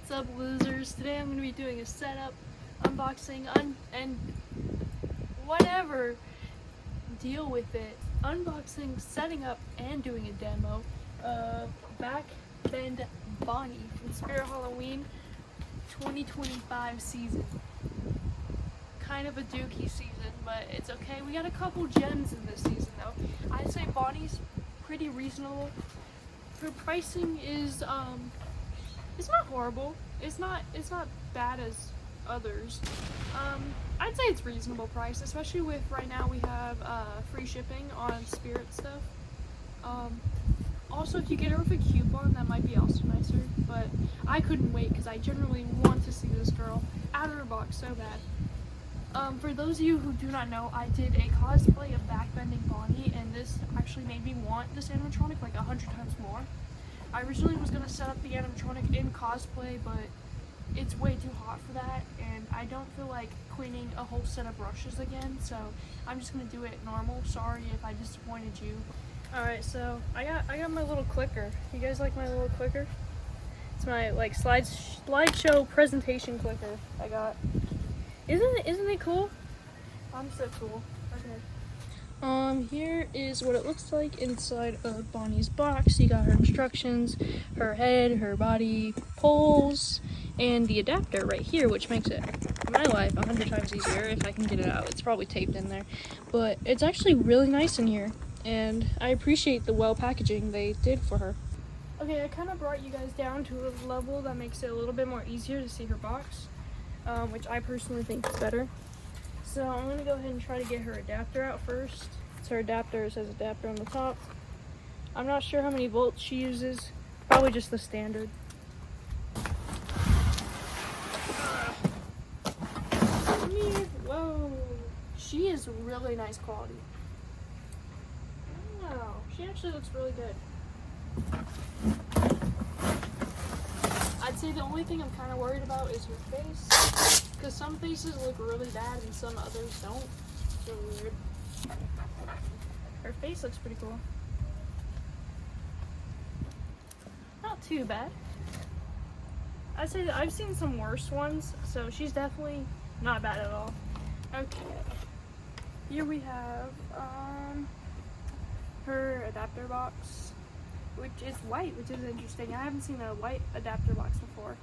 What's up, losers? Today I'm going to be doing a setup, unboxing, and whatever. Deal with it. Unboxing, setting up, and doing a demo of Back Bend Bonnie from Spirit Halloween 2025 season. Kind of a dookie season, but it's okay. We got a couple gems in this season though. I'd say Bonnie's pretty reasonable. Her pricing is it's not horrible. It's not bad as others. I'd say it's reasonable price, especially with right now we have free shipping on Spirit stuff. Also, if you get her with a coupon, that might be also nicer. But I couldn't wait because I generally want to see this girl out of her box so bad. For those of you who do not know, I did a cosplay of Backbending Bonnie, and this actually made me want this animatronic like 100 times more. I originally was going to set up the animatronic in cosplay, but it's way too hot for that, and I don't feel like cleaning a whole set of brushes again, so I'm just going to do it normal. Sorry if I disappointed you. Alright, so I got my little clicker. You guys like my little clicker? It's my like slideshow presentation clicker I got. Isn't it cool? I'm so cool. Okay. Here is what it looks like inside of Bonnie's box. You got her instructions, her head, her body, poles, and the adapter right here, which makes it my life 100 times easier if I can get it out. It's probably taped in there, but it's actually really nice in here, and I appreciate the well packaging they did for her. Okay, I kind of brought you guys down to a level that makes it a little bit more easier to see her box, which I personally think is better. So I'm going to go ahead and try to get her adapter out first. It's her adapter, it says adapter on the top. I'm not sure how many volts she uses, probably just the standard. Come here. Whoa, she is really nice quality. Wow, she actually looks really good. I'd say the only thing I'm kind of worried about is her face, because some faces look really bad and some others don't. It's really weird. Her face looks pretty cool. Not too bad. I'd say that I've seen some worse ones, so she's definitely not bad at all. Okay. Here we have her adapter box, which is white, which is interesting. I haven't seen a white adapter box before.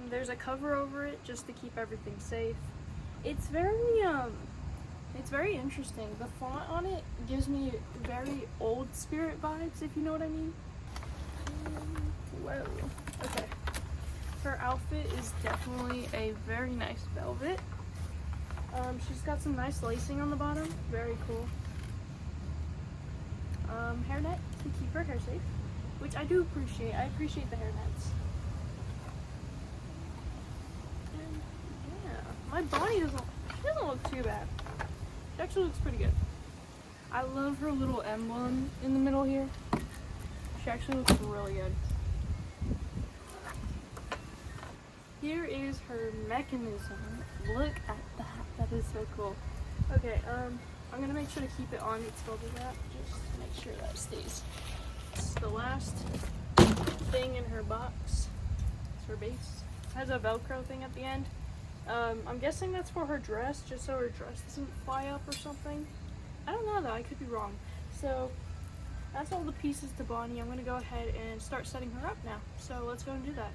There's a cover over it just to keep everything safe. It's very interesting. The font on it gives me very old Spirit vibes, if you know what I mean. Whoa. Okay. Her outfit is definitely a very nice velvet. She's got some nice lacing on the bottom. Very cool. Hairnet to keep her hair safe, which I do appreciate. I appreciate the hairnets. And yeah, my Bonnie doesn't look too bad. She actually looks pretty good. I love her little emblem in the middle here. She actually looks really good. Here is her mechanism. Look at that. That is so cool. Okay, I'm gonna make sure to keep it on its bubble wrap just to make sure that stays. It's the last thing in her box. It's her base. It has a Velcro thing at the end. I'm guessing that's for her dress, just so her dress doesn't fly up or something. I don't know though, I could be wrong. So that's all the pieces to Bonnie. I'm gonna go ahead and start setting her up now. So let's go and do that.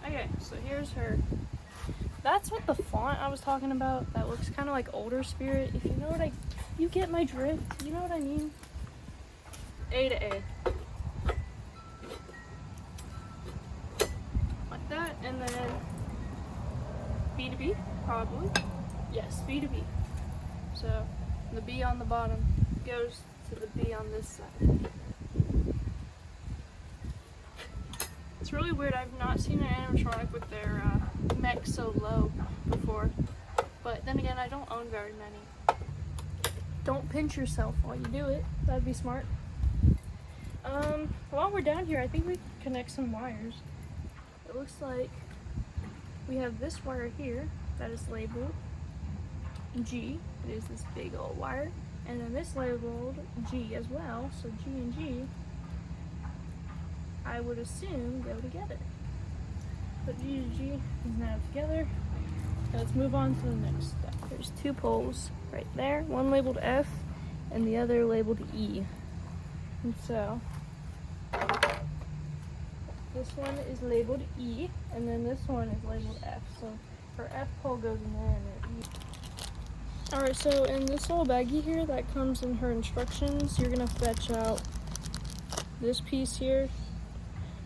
Okay, so here's her. That's what the font I was talking about. That looks kind of like older Spirit. If you know what you get my drift. You know what I mean? A to A. Like that, and then B to B, probably. Yes, B to B. So the B on the bottom goes to the B on this side. It's really weird. I've not seen an animatronic with their mech so low before. But then again, I don't own very many. Don't pinch yourself while you do it. That'd be smart. While we're down here, I think we can connect some wires. It looks like we have this wire here that is labeled G. It is this big old wire. And then this labeled G as well. So G and G I would assume go together. But Gigi is now together. Let's move on to the next step. There's 2 poles right there, one labeled F and the other labeled E. And so this one is labeled E, and then this one is labeled F. So her F pole goes in there and her E. Alright, so in this little baggie here that comes in her instructions, you're gonna fetch out this piece here,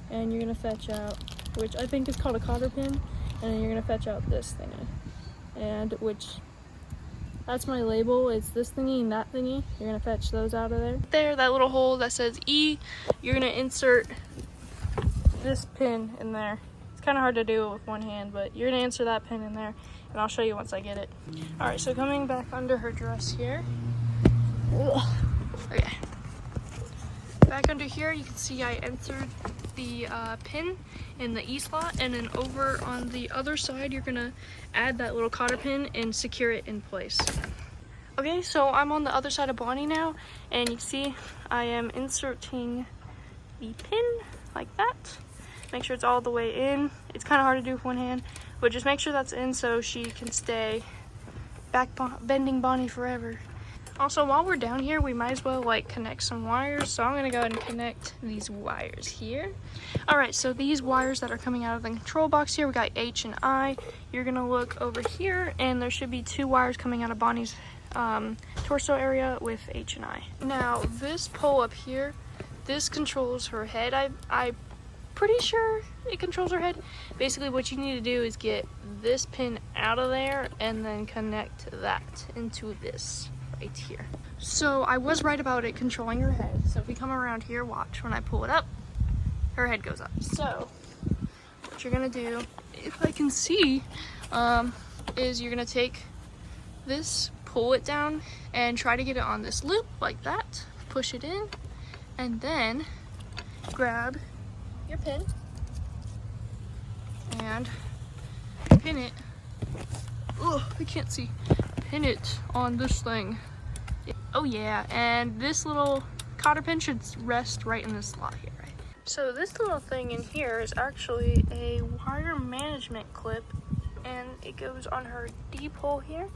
and you're gonna fetch out, which I think is called a cotter pin, and then you're gonna fetch out this thingy. And which, that's my label, it's this thingy and that thingy. You're gonna fetch those out of there. There, that little hole that says E, you're gonna insert this pin in there. It's kind of hard to do with one hand, but you're gonna insert that pin in there, and I'll show you once I get it. All right, so coming back under her dress here. Ugh. Okay. Back under here, you can see I entered the pin in the E slot, and then over on the other side, you're gonna add that little cotter pin and secure it in place. Okay, so I'm on the other side of Bonnie now, and you can see I am inserting the pin like that. Make sure it's all the way in. It's kind of hard to do with one hand, but just make sure that's in so she can stay bending Bonnie forever. Also, while we're down here, we might as well like connect some wires. So I'm gonna go ahead and connect these wires here. All right, so these wires that are coming out of the control box here, we got H and I. You're gonna look over here, and there should be 2 wires coming out of Bonnie's torso area with H and I. Now, this pole up here, this controls her head. I'm pretty sure it controls her head. Basically, what you need to do is get this pin out of there and then connect that into this right here. So I was right about it controlling her head. So if we come around here, watch, when I pull it up, her head goes up. So what you're gonna do, if I can see, is you're gonna take this, pull it down, and try to get it on this loop like that. Push it in, and then grab your pin and pin it. Oh, I can't see. Pin it on this thing. Oh yeah, and this little cotter pin should rest right in this slot here, right? So this little thing in here is actually a wire management clip, and it goes on her D pole here,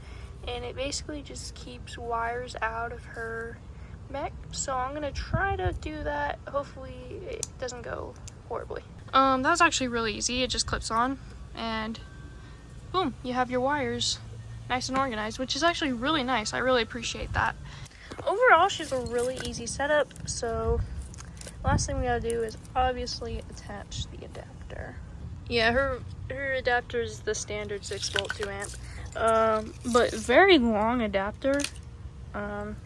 and it basically just keeps wires out of her mech. So I'm gonna try to do that. Hopefully it doesn't go horribly. That was actually really easy. It just clips on, and boom, you have your wires nice and organized, which is actually really nice. I really appreciate that. Overall, she's a really easy setup. So last thing we gotta do is obviously attach the adapter. Yeah, her adapter is the standard 6 volt 2 amp, but very long adapter.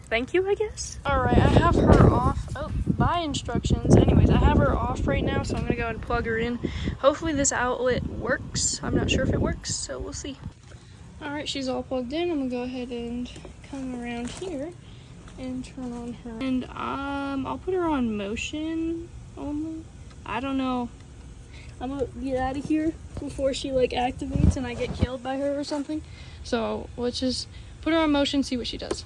Thank you, I guess. All right, I have her off. Oh, by instructions. Anyways, I have her off right now, so I'm gonna go ahead and plug her in. Hopefully this outlet works. I'm not sure if it works, so we'll see. All right, she's all plugged in. I'm gonna go ahead and come around here and turn on her. And I'll put her on motion only. I don't know. I'm gonna get out of here before she like activates and I get killed by her or something. So let's just put her on motion, see what she does.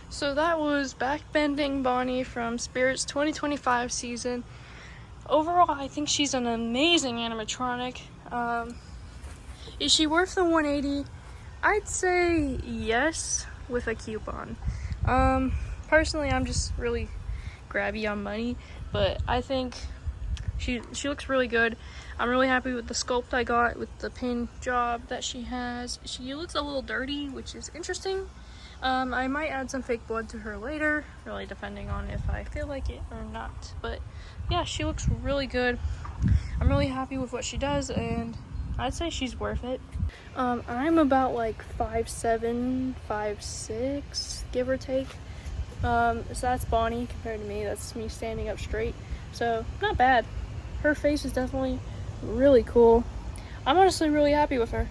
So that was Backbending Bonnie from Spirit's 2025 season. Overall, I think she's an amazing animatronic. Is she worth the $180? I'd say yes, with a coupon. Personally, I'm just really grabby on money, but I think She looks really good. I'm really happy with the sculpt I got with the pin job that she has. She looks a little dirty, which is interesting. I might add some fake blood to her later, really depending on if I feel like it or not. But yeah, she looks really good. I'm really happy with what she does, and I'd say she's worth it. I'm about like 5'7", 5'6", give or take. So that's Bonnie compared to me. That's me standing up straight. So not bad. Her face is definitely really cool. I'm honestly really happy with her.